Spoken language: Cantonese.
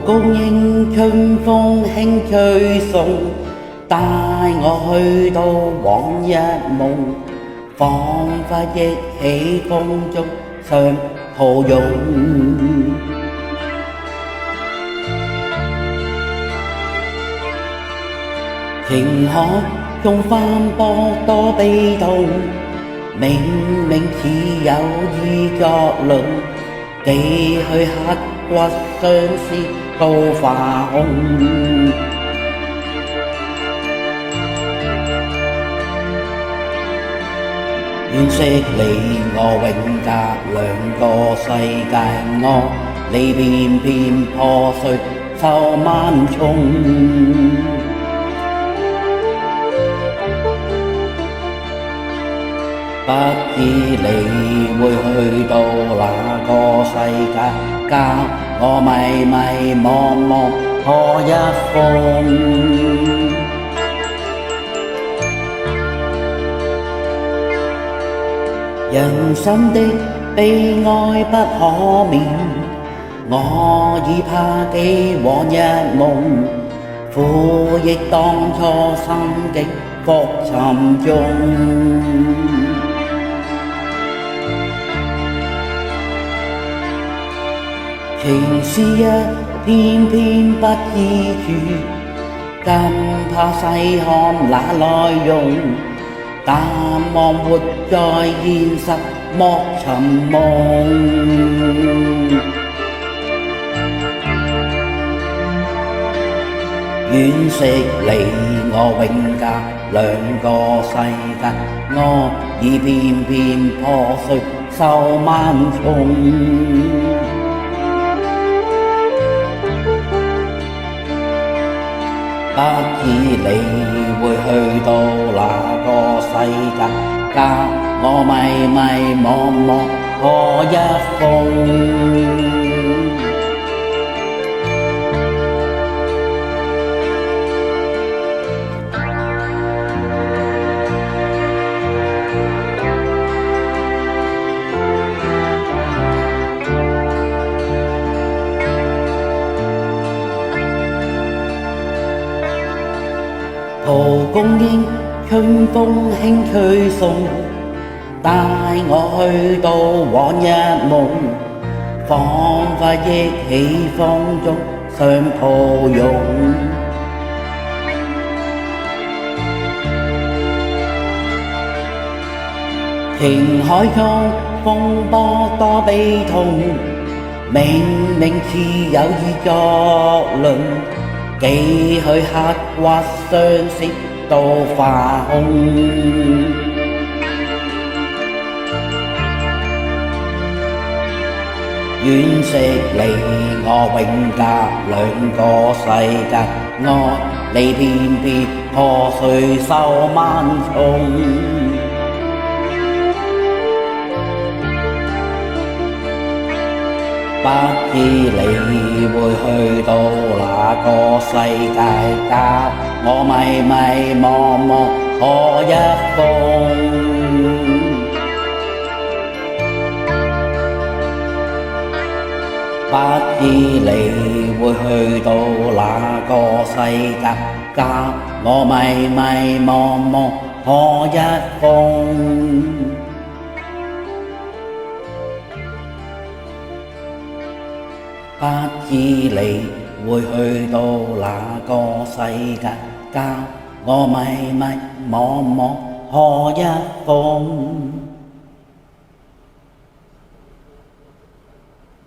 公應春風輕吹送，帶我去到往日夢，彷彿憶起風中相抱擁。情海中翻波多悲痛，明明似有意作論，幾許刻骨相思都化空。惋惜你我永隔兩個世界，你偏偏破碎受萬重。不知你會去到哪個世界，教我迷迷惘惘何一風。人生的悲哀不可免，我已怕記往日夢，苦憶當初心境復沉重。情是一偏偏不知處，更怕細看那內容，淡忘活在現實莫尋夢。惋惜你我永隔兩個世界，我已偏偏破碎受萬重。不知你會去到哪個世界，教我迷迷惘惘何一風。蒲公英春風輕吹送，帶我去到往日夢，彷彿憶起風中相抱擁。情海中風波多悲痛，明明似有意作論，幾許刻骨相思都化空。惋惜你我永隔兩個世界，你偏偏破碎受萬重。不知你會去到哪個世界，教我迷迷惘惘何一風。不知你會去到哪個世界，教我迷迷惘惘何一風。不知你會去到哪個世界，教我迷迷惘惘何一風。